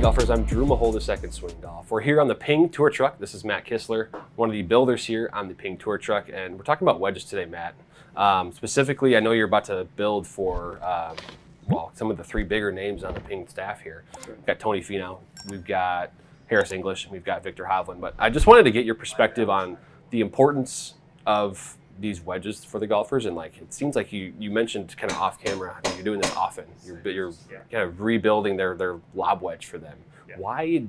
golfers, I'm Drew Mahowald of Second Swing Golf. We're here on the Ping Tour Truck. This is Matt Kistler, one of the builders here on the Ping Tour Truck, and we're talking about wedges today, Matt. Specifically, I know you're about to build for, some of the three bigger names on the Ping staff here. We've got Tony Feno, we've got Harris English, and we've got Viktor Hovland. But I just wanted to get your perspective on the importance of these wedges for the golfers, and it seems like you mentioned kind of off camera, you're doing this often. You're kind of rebuilding their lob wedge for them. Yeah. Why is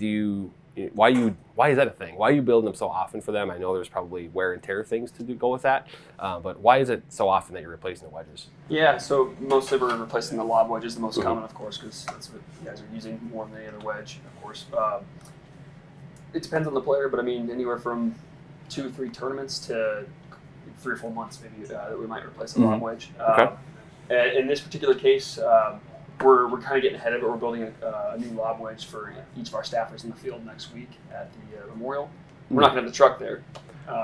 that a thing? Why are you building them so often for them? I know there's probably wear and tear things to go with that, but why is it so often that you're replacing the wedges? Yeah, so mostly we're replacing the lob wedge is the most common, of course, because that's what you guys are using more than any other wedge, of course. It depends on the player, but I mean anywhere from 2 or 3 tournaments to 3 or 4 months maybe that we might replace the lob wedge. In this particular case, we're kind of getting ahead of it. We're building a new lob wedge for each of our staffers in the field next week at the Memorial. We're not going to have the truck there,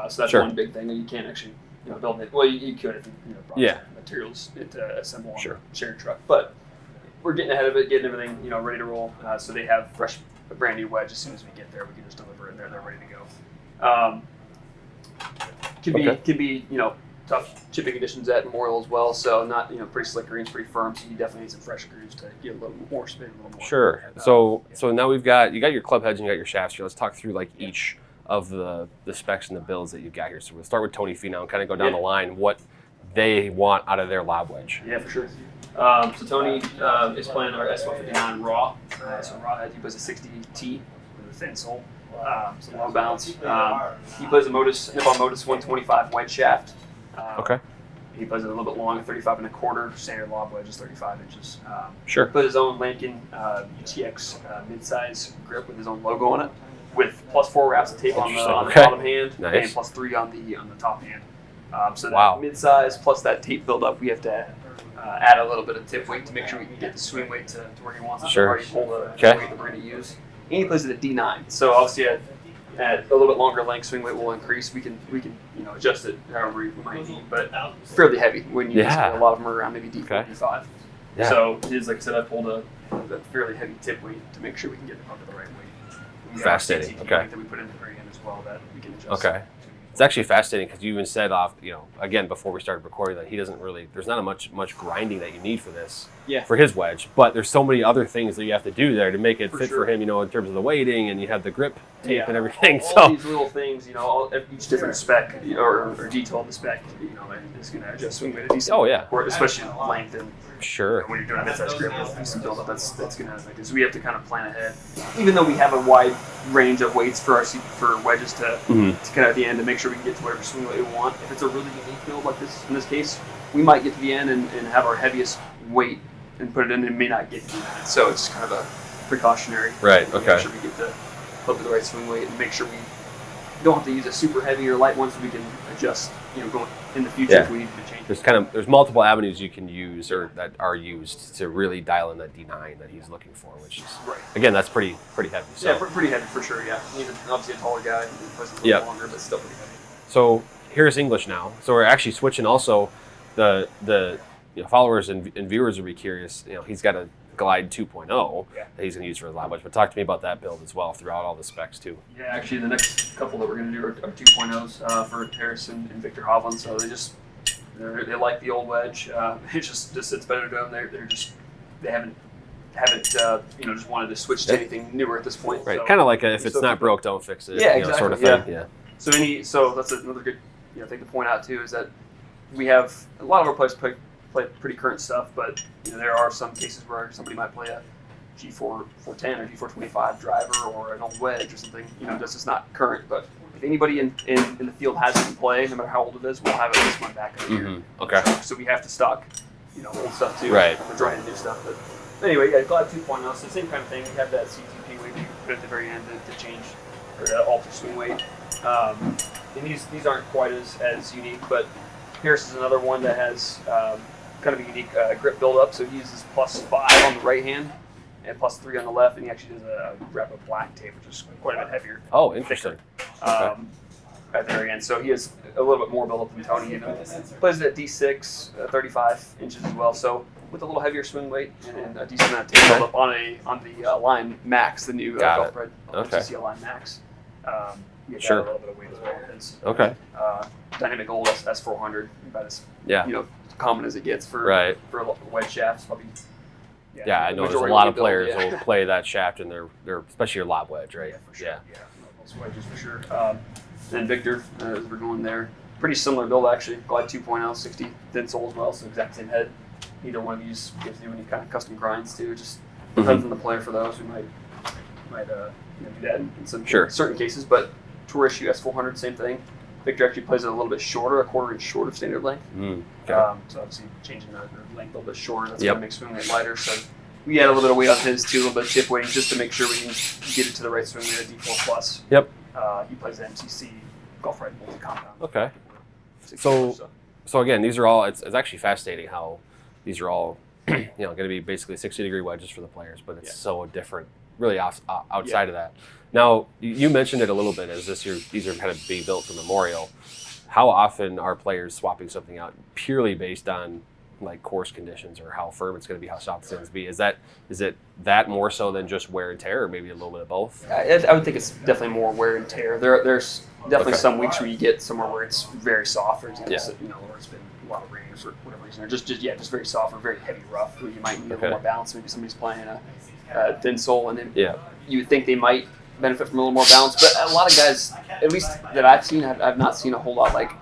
so that's one big thing. You can't actually build it. Well, you could if you brought materials to assemble on a shared truck. But we're getting ahead of it, getting everything ready to roll. So they have a brand new wedge as soon as we get there. We can just deliver it and they're ready to go. Can be tough chipping conditions at Memorial as well, so not pretty slick greens, pretty firm, so you definitely need some fresh grooves to get a little more spin, a little more. Sure. So now you got your club heads and you got your shafts here. Let's talk through each of the specs and the builds that you've got here. So we'll start with Tony Finau and kind of go down the line what they want out of their lob wedge. Yeah, for sure. So Tony is playing our S159 raw. So raw head, he plays a 60T with a thin sole. So low bounce. He plays a Nippon Modus 125 wedge shaft. He plays it a little bit long, 35 1/4. Standard lob wedge is 35 inches. Sure. He plays his own Lankin UTX midsize grip with his own logo on it, with +4 wraps of tape on the bottom hand, and +3 on the top hand. So that midsize plus that tape buildup, we have to add a little bit of tip weight to make sure we can get the swing weight to where he wants it to already pull the weight that we're going to use. And he plays it at D9, so obviously at a little bit longer length, swing weight will increase. We can adjust it however we might need, but fairly heavy when you a lot of them are around maybe D4, D5. Yeah. So it is, like I said, I pulled a fairly heavy tip weight to make sure we can get the puck to the right weight. Fascinating. That we put in the very end as well that we can adjust. Okay. It's actually fascinating because you even said again before we started recording that he doesn't really, there's not much grinding that you need for this, for his wedge, but there's so many other things that you have to do there to make it fit for him, in terms of the weighting, and you have the grip tape and everything. All these little things, each different spec or detail of the spec, is going to adjust swing weight a decent. Or especially length and when you're doing a mid-size grip with decent buildup, that's going to affect it. So we have to kind of plan ahead, even though we have a wide range of weights for wedges to kind of at the end to make sure we can get to whatever swing weight we want. If it's a really unique build like this, in this case, we might get to the end and have our heaviest weight and put it in, and may not get to the end. So it's kind of a precautionary. Right. Okay. Make sure we get to put the right swing weight and make sure we don't have to use a super heavy or light one, so we can adjust. Going in the future if we need to change. There's multiple avenues you can use or that are used to really dial in that D9 that he's looking for, which is again that's pretty heavy. So. Yeah, pretty heavy for sure. Yeah, he's obviously a taller guy, he plays a little longer, but still pretty heavy. So here's English now. So we're actually switching. Also, the followers and viewers will be curious. He's got a Glide 2.0 that he's going to use for his lob wedge. But talk to me about that build as well throughout all the specs too. Yeah, actually the next couple that we're going to do are 2.0s for Harris and Viktor Hovland. So they like the old wedge. It just sits better to them. They haven't just wanted to switch to anything newer at this point. Right, so, kind of like if it's not broke, don't fix it. Yeah, exactly. Sort of thing. Yeah. So that's another good thing to point out too, is that we have a lot of our players play pretty current stuff, but there are some cases where somebody might play a G4 410 or G4 25 driver or an old wedge or something. That's just not current. But if anybody in the field has it in play, no matter how old it is, we'll have it this one back in a year. Okay. So we have to stock old stuff too. Right. We're trying to do stuff, but anyway, Glide 2.0. So same kind of thing. We have that CTP weight we put at the very end to change or to alter swing weight. And these aren't quite as unique, but Harris is another one that has kind of a unique grip build-up. So he uses +5 on the right hand and +3 on the left, and he actually does a wrap of black tape, which is quite a bit heavier. Oh, interesting. At the very end. So he has a little bit more build-up than Tony. He plays it at D6, 35 inches as well. So with a little heavier swing weight and a decent amount of tape build up on the Align Max, the new golf bread MCC Align Max. You got a little bit of weight as well. Okay. Dynamic Gold S400, about as common as it gets for a wedge shaft. Probably. Yeah, I know there's a lot of players who will play that shaft in their especially your lob wedge, right? Yeah, for sure. Yeah, those wedges for sure. Then Viktor, as we're going there, pretty similar build actually. Glide 2.0, 60 thin sole as well, so exact same head. Neither one of these gives you any kind of custom grinds too. It just depends on the player for those. We might do that in some certain cases, but Tour issue S400, same thing. Viktor actually plays it a little bit shorter, a quarter-inch short of standard length. So obviously changing the length a little bit shorter, that's going to make swing weight lighter. So we add a little bit of weight on his too, a little bit of chip weight, just to make sure we can get it to the right swing weight at D4 plus. Yep. He plays the MCC golf ride multi-compound. Okay. So again, these are all. It's actually fascinating how these are all, going to be basically 60-degree wedges for the players, but it's so different, really outside of that. Now, you mentioned it a little bit. These are kind of being built for Memorial. How often are players swapping something out purely based on like course conditions or how firm it's going to be, how soft it's going to be? Is it that more so than just wear and tear, or maybe a little bit of both? I would think it's definitely more wear and tear. There's definitely some weeks where you get somewhere where it's very soft, for example, where it's been a lot of rain for whatever reason, or just very soft or very heavy rough, where you might need a little more balance. Maybe somebody's playing a thin sole, and then you would think they might benefit from a little more balance. But a lot of guys, at least that I've seen, I've not seen a whole lot like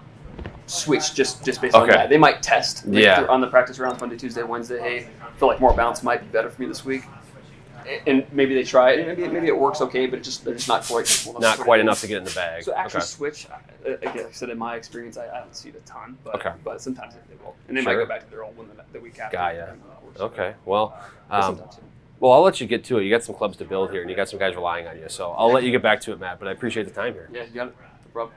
switch just based on that. They might test on the practice rounds Monday, Tuesday, Wednesday. Hey, I feel like more balance might be better for me this week, and maybe they try it, and maybe it works okay, but they're just not quite enough to get in the bag. So actually switch, again, like I said, in my experience, I don't see it a ton, but sometimes they will, and they might go back to their old one the week after. Okay, well. Well, I'll let you get to it. You got some clubs to build here, and you got some guys relying on you. So I'll let you get back to it, Matt. But I appreciate the time here. Yeah, you got it. No problem.